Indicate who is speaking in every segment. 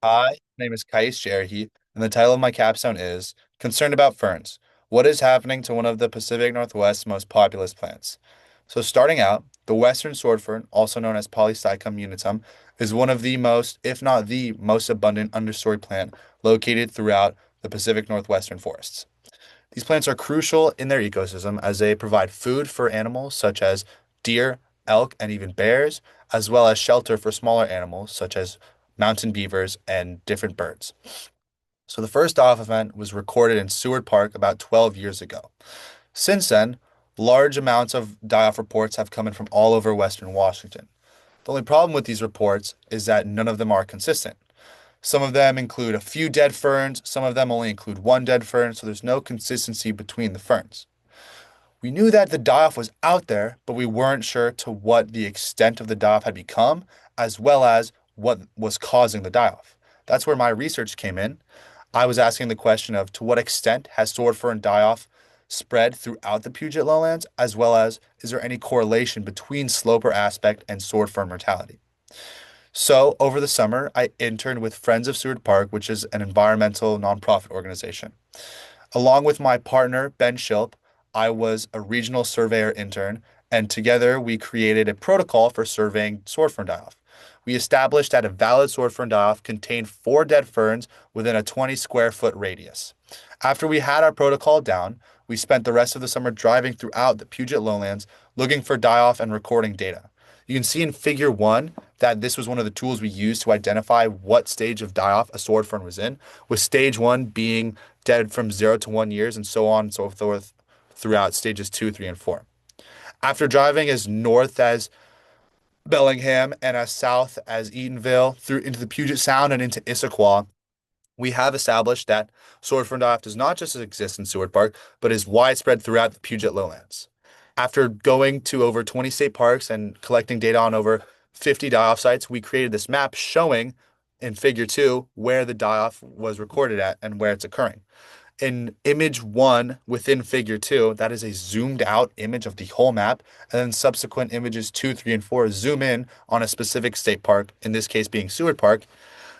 Speaker 1: Hi, my name is Jarrahy, and the title of my capstone is Concerned About Ferns. What is happening to one of the Pacific Northwest's most populous plants? So starting out, the western sword fern, also known as Polystichum unitum, is one of the most, if not the most abundant understory plant located throughout the Pacific Northwestern forests. These plants are crucial in their ecosystem as they provide food for animals such as deer, elk, and even bears, as well as shelter for smaller animals such as mountain beavers and different birds. So the first die-off event was recorded in Seward Park about 12 years ago. Since then, large amounts of die-off reports have come in from all over Western Washington. The only problem with these reports is that none of them are consistent. Some of them include a few dead ferns, some of them only include one dead fern, so there's no consistency between the ferns. We knew that the die-off was out there, but we weren't sure to what the extent of the die-off had become, as well as what was causing the die-off. That's where my research came in. I was asking the question of to what extent has sword fern die-off spread throughout the Puget Lowlands, as well as is there any correlation between sloper aspect and sword fern mortality? So, over the summer, I interned with Friends of Seward Park, which is an environmental nonprofit organization. Along with my partner, Ben Shilp, I was a regional surveyor intern, and together we created a protocol for surveying sword fern die-off. We established that a valid sword fern die-off contained four dead ferns within a 20 square foot radius. After we had our protocol down, we spent the rest of the summer driving throughout the Puget Lowlands looking for die-off and recording data. You can see in figure one that this was one of the tools we used to identify what stage of die-off a sword fern was in, with stage one being dead from 0 to 1 years and so on and so forth throughout stages two, three, and four. After driving as north as Bellingham and as south as Eatonville through into the Puget Sound and into Issaquah, we have established that sword fern die-off does not just exist in Seward Park, but is widespread throughout the Puget Lowlands. After going to over 20 state parks and collecting data on over 50 die-off sites, we created this map showing in figure two where the die-off was recorded at and where it's occurring. In image one within figure two, that is a zoomed out image of the whole map. And then subsequent images two, three, and four zoom in on a specific state park, in this case being Seward Park.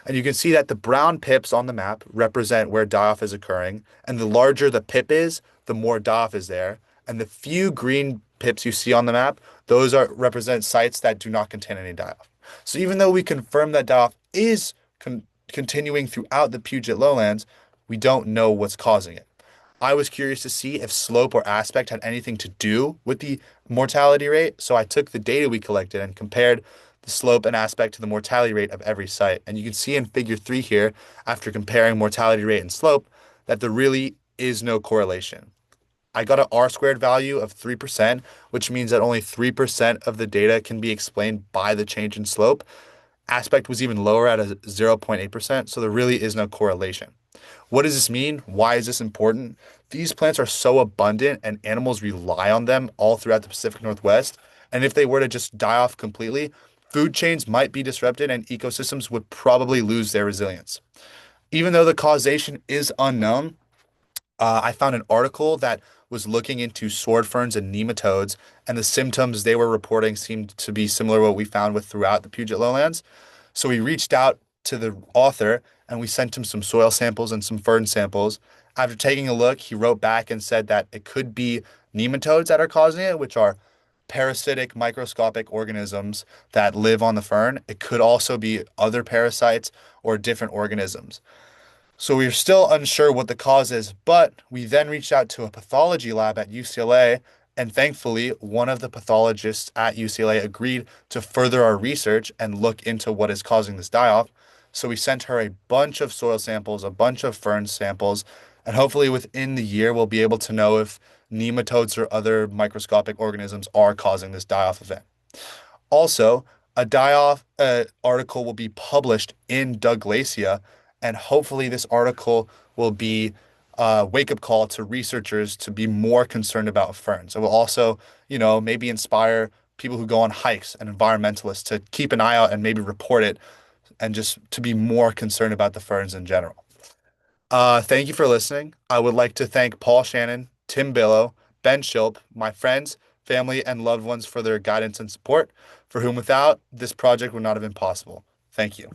Speaker 1: And you can see that the brown pips on the map represent where die-off is occurring. And the larger the pip is, the more die-off is there. And the few green pips you see on the map, those are represent sites that do not contain any die-off. So even though we confirm that die-off is continuing throughout the Puget Lowlands, we don't know what's causing it. I was curious to see if slope or aspect had anything to do with the mortality rate. So I took the data we collected and compared the slope and aspect to the mortality rate of every site. And you can see in figure three here, after comparing mortality rate and slope, that there really is no correlation. I got an R squared value of 3%, which means that only 3% of the data can be explained by the change in slope. Aspect was even lower at a 0.8%, so there really is no correlation. What does this mean? Why is this important? These plants are so abundant and animals rely on them all throughout the Pacific Northwest. And if they were to just die off completely, food chains might be disrupted and ecosystems would probably lose their resilience. Even though the causation is unknown, I found an article that was looking into sword ferns and nematodes, and the symptoms they were reporting seemed to be similar to what we found with throughout the Puget Lowlands. So we reached out to the author and we sent him some soil samples and some fern samples. After taking a look, he wrote back and said that it could be nematodes that are causing it, which are parasitic microscopic organisms that live on the fern. It could also be other parasites or different organisms. So we're still unsure what the cause is, but we then reached out to a pathology lab at UCLA, and thankfully, one of the pathologists at UCLA agreed to further our research and look into what is causing this die-off. So we sent her a bunch of soil samples, a bunch of fern samples, and hopefully within the year we'll be able to know if nematodes or other microscopic organisms are causing this die-off event. Also, a die-off article will be published in Douglasia, and hopefully this article will be a wake-up call to researchers to be more concerned about ferns. It will also, maybe inspire people who go on hikes and environmentalists to keep an eye out and maybe report it and just to be more concerned about the ferns in general. Thank you for listening. I would like to thank Paul Shannon, Tim Billow, Ben Shilp, my friends, family, and loved ones for their guidance and support, for whom without this project would not have been possible. Thank you.